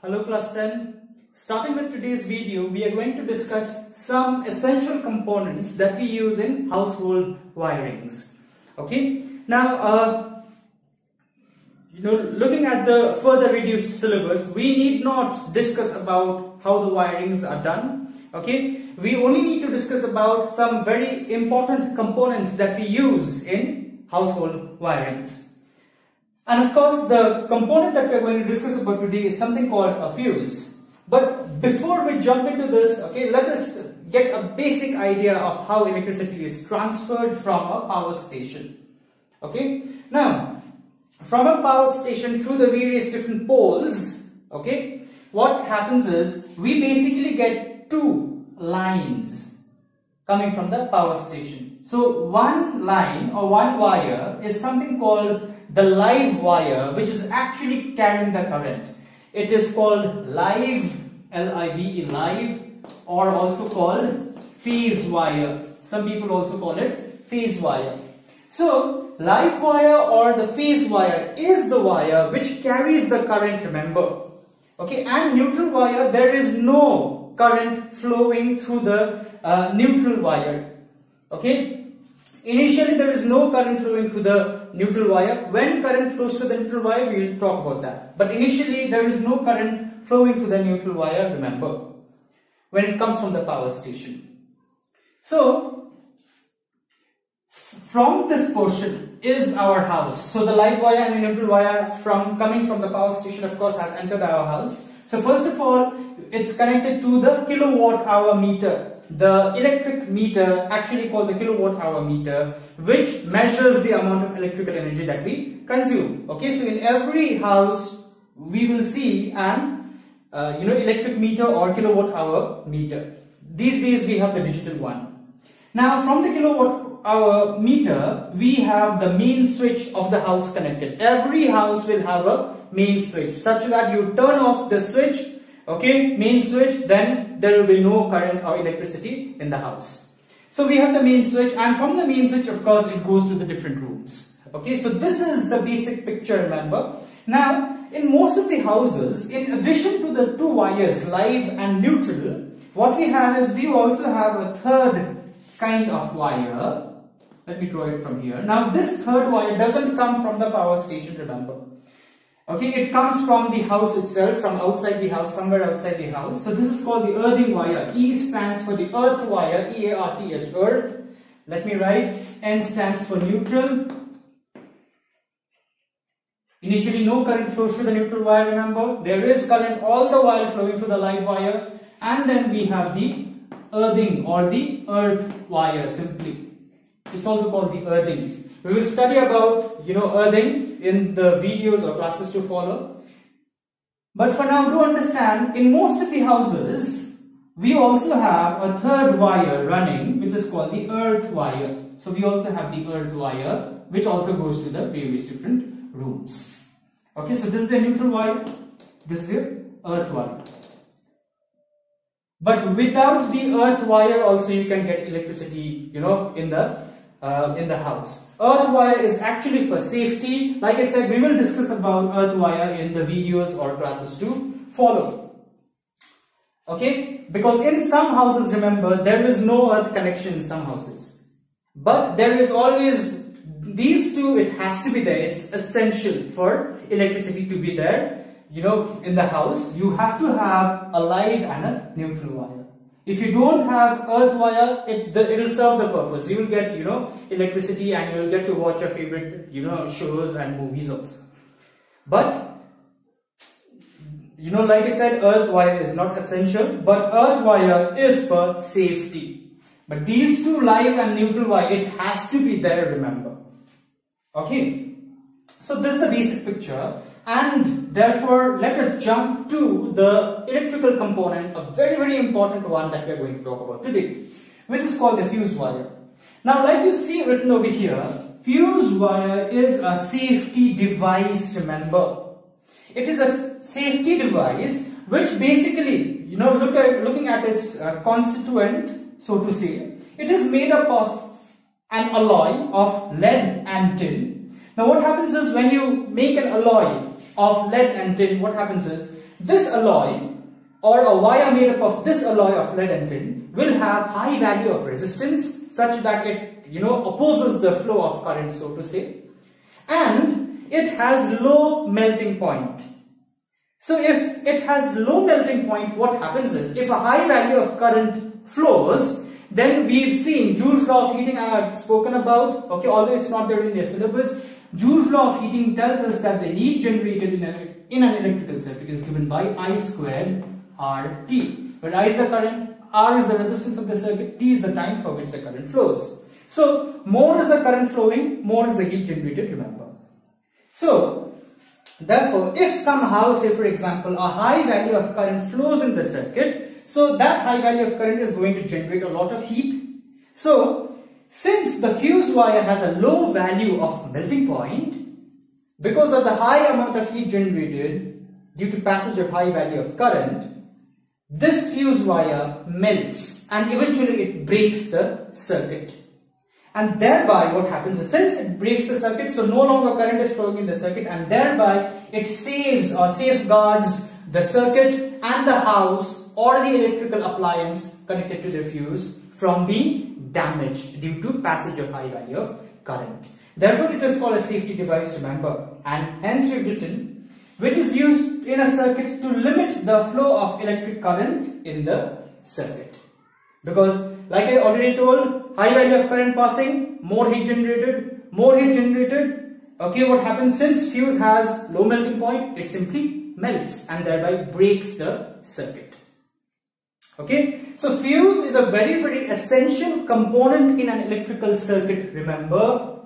Hello class 10. Starting with today's video, we are going to discuss some essential components that we use in household wirings. Okay. Now, looking at the further reduced syllabus, we need not discuss about how the wirings are done. Okay. We only need to discuss about some very important components that we use in household wirings. And of course, the component that we are going to discuss about today is something called a fuse. But before we jump into this, okay, let us get a basic idea of how electricity is transferred from a power station. Okay, now from a power station through the various different poles, okay, what happens is we basically get two lines coming from the power station. So one line or one wire is something called the live wire, which is actually carrying the current. It is called live, L-I-V-E, live, or also called phase wire. Some people also call it phase wire. So live wire or the phase wire is the wire which carries the current, remember. Okay, and neutral wire, there is no current flowing through the neutral wire. Okay. Initially, there is no current flowing through the neutral wire. When current flows through the neutral wire, we will talk about that. But initially, there is no current flowing through the neutral wire, remember, when it comes from the power station. So, from this portion is our house. So, the live wire and the neutral wire coming from the power station, of course, has entered our house. So, first of all, it's connected to the kilowatt hour meter. The electric meter, actually called the kilowatt hour meter, which measures the amount of electrical energy that we consume. Okay, so in every house we will see an electric meter or kilowatt hour meter. These days we have the digital one. Now from the kilowatt hour meter we have the main switch of the house connected. Every house will have a main switch such that you turn off the switch, okay, main switch, then there will be no current or electricity in the house. So we have the main switch, and from the main switch, of course, it goes to the different rooms. Okay, so this is the basic picture, remember. Now, in most of the houses, in addition to the two wires, live and neutral, what we have is we also have a third kind of wire. Let me draw it from here. Now, this third wire doesn't come from the power station, remember. Okay, it comes from the house itself, from outside the house, somewhere outside the house. So this is called the earthing wire. E stands for the earth wire, E-A-R-T-H, earth. Let me write. N stands for neutral. Initially no current flows through the neutral wire, remember. There is current all the while flowing through the live wire. And then we have the earthing or the earth wire simply. It's also called the earthing. We will study about, earthing in the videos or classes to follow. But for now, do understand, in most of the houses, we also have a third wire running, which is called the earth wire. So we also have the earth wire, which also goes to the various different rooms. Okay, so this is a neutral wire, this is the earth wire. But without the earth wire also you can get electricity, in the house. Earth wire is actually for safety. Like I said, we will discuss about earth wire in the videos or classes to follow. Okay, because in some houses, remember, there is no earth connection in some houses. But there is always, these two, it has to be there. It's essential for electricity to be there. In the house, you have to have a live and a neutral wire. If you don't have earth wire, it will serve the purpose. You will get, electricity, and you will get to watch your favorite, shows and movies also. But, like I said, earth wire is not essential, but earth wire is for safety. But these two, live and neutral wire, it has to be there, remember. Okay. So this is the basic picture. And therefore, let us jump to the electrical component, a very, very important one that we are going to talk about today, which is called the fuse wire. Now, like you see written over here, fuse wire is a safety device, remember. It is a safety device which basically, looking at its constituent, so to say, it is made up of an alloy of lead and tin. Now, what happens is when you make an alloy of lead and tin, what happens is this alloy or a wire made up of this alloy of lead and tin will have high value of resistance such that it, opposes the flow of current, so to say, and it has low melting point. So if it has low melting point, what happens is, if a high value of current flows, then we've seen Joule's law of heating I had spoken about, okay, although it's not there in the syllabus. Joule's law of heating tells us that the heat generated in an electrical circuit is given by I squared RT, where I is the current, R is the resistance of the circuit, T is the time for which the current flows. So more is the current flowing, more is the heat generated, remember. So therefore, if somehow, say for example, a high value of current flows in the circuit, so that high value of current is going to generate a lot of heat. So since the fuse wire has a low value of melting point, because of the high amount of heat generated due to passage of high value of current, this fuse wire melts and eventually it breaks the circuit. And thereby what happens is, since it breaks the circuit, so no longer current is flowing in the circuit, and thereby it saves or safeguards the circuit and the house or the electrical appliance connected to the fuse from being damaged due to passage of high value of current. Therefore it is called a safety device, remember, and hence we've written, which is used in a circuit to limit the flow of electric current in the circuit. Because like I already told, high value of current passing, more heat generated, okay, what happens, since fuse has low melting point, it simply melts and thereby breaks the circuit. Okay, so fuse is a very essential component in an electrical circuit, remember.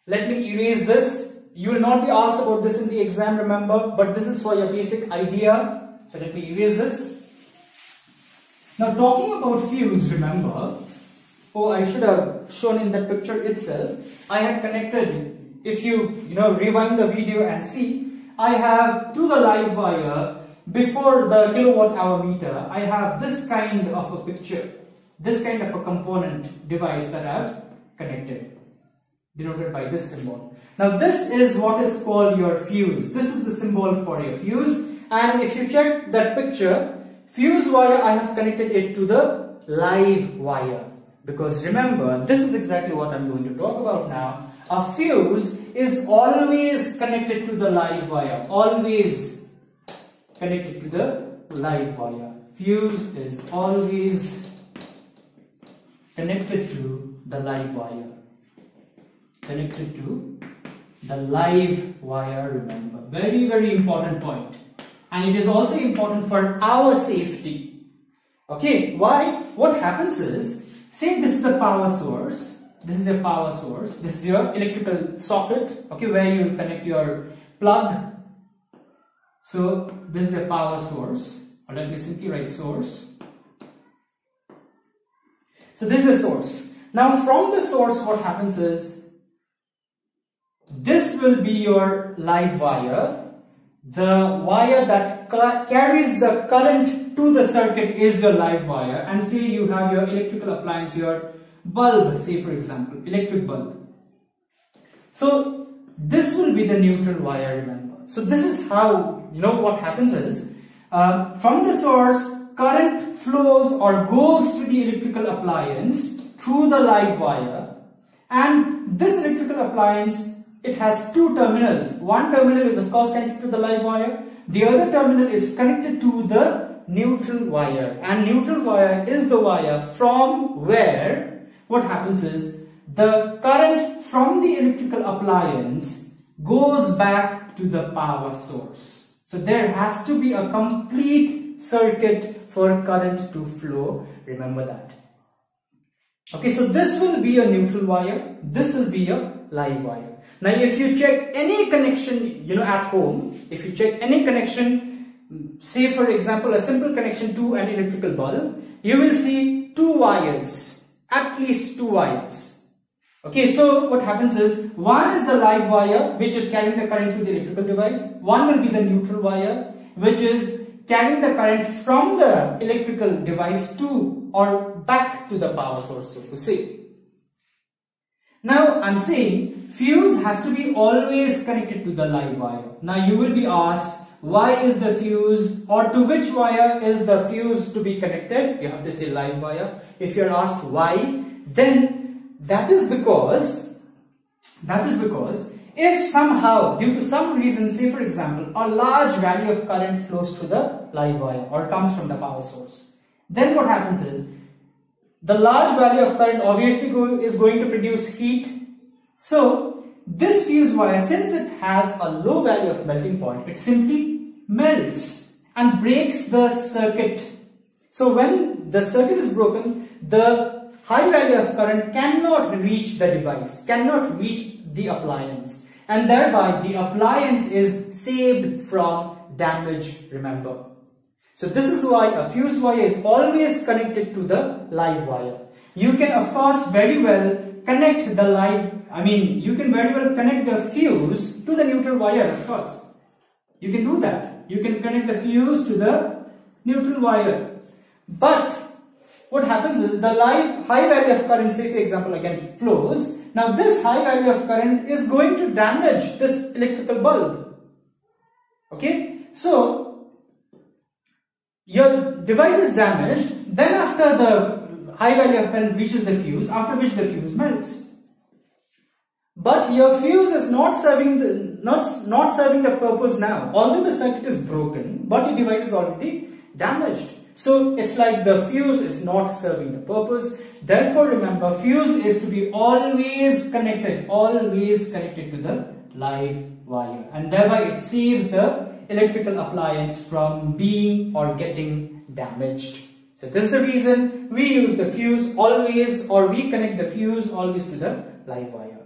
Let me erase this. You will not be asked about this in the exam, remember, but this is for your basic idea. So let me erase this. Now talking about fuse, remember, I should have shown in that picture itself. I had connected, if you rewind the video and see, I have to the live wire before the kilowatt hour meter, I have this kind of a picture, this kind of a component device that I have connected, denoted by this symbol. Now this is what is called your fuse. This is the symbol for your fuse, and if you check that picture, fuse wire, I have connected it to the live wire, because remember, this is exactly what I'm going to talk about now. A fuse is always connected to the live wire, always connected to the live wire. Fuse is always connected to the live wire, connected to the live wire, remember. Very important point. And it is also important for our safety. Okay, why? What happens is, say this is the power source, this is a power source, this is your electrical socket, okay, where you connect your plug. So this is a power source, or let me simply write source. So this is a source. Now from the source, what happens is, this will be your live wire. The wire that carries the current to the circuit is your live wire, and say you have your electrical appliance, your bulb, say for example, electric bulb. So this will be the neutral wire, remember. So this is how, what happens is, from the source, current flows or goes to the electrical appliance through the live wire, and this electrical appliance, it has two terminals. One terminal is of course connected to the live wire, the other terminal is connected to the neutral wire, and neutral wire is the wire from where what happens is, the current from the electrical appliance goes back to the power source. So there has to be a complete circuit for current to flow, remember that. Okay, so this will be a neutral wire, this will be a live wire. Now if you check any connection, at home, if you check any connection, say for example a simple connection to an electrical bulb, you will see two wires, at least two wires. Okay, so what happens is, one is the live wire which is carrying the current to the electrical device, one will be the neutral wire which is carrying the current from the electrical device to or back to the power source, so to say. Now I'm saying fuse has to be always connected to the live wire. Now you will be asked, why is the fuse, or to which wire is the fuse to be connected? You have to say live wire. If you're asked why, then that is because if somehow, due to some reason, say for example, a large value of current flows to the live wire or comes from the power source, then what happens is, the large value of current obviously is going to produce heat. So this fuse wire, since it has a low value of melting point, it simply melts and breaks the circuit. So when the circuit is broken, the high value of current cannot reach the device, cannot reach the appliance, and thereby the appliance is saved from damage, remember. So this is why a fuse wire is always connected to the live wire. You can of course very well connect the you can very well connect the fuse to the neutral wire, of course. You can do that. You can connect the fuse to the neutral wire. But what happens is, the high value of current, say for example again, flows. Now this high value of current is going to damage this electrical bulb. Okay, so your device is damaged, then after the high value of current reaches the fuse, after which the fuse melts. But your fuse is not serving the purpose now. Although the circuit is broken, but your device is already damaged. So it's like the fuse is not serving the purpose. Therefore remember, fuse is to be always connected to the live wire, and thereby it saves the electrical appliance from being or getting damaged. So this is the reason we use the fuse always, or we connect the fuse always to the live wire.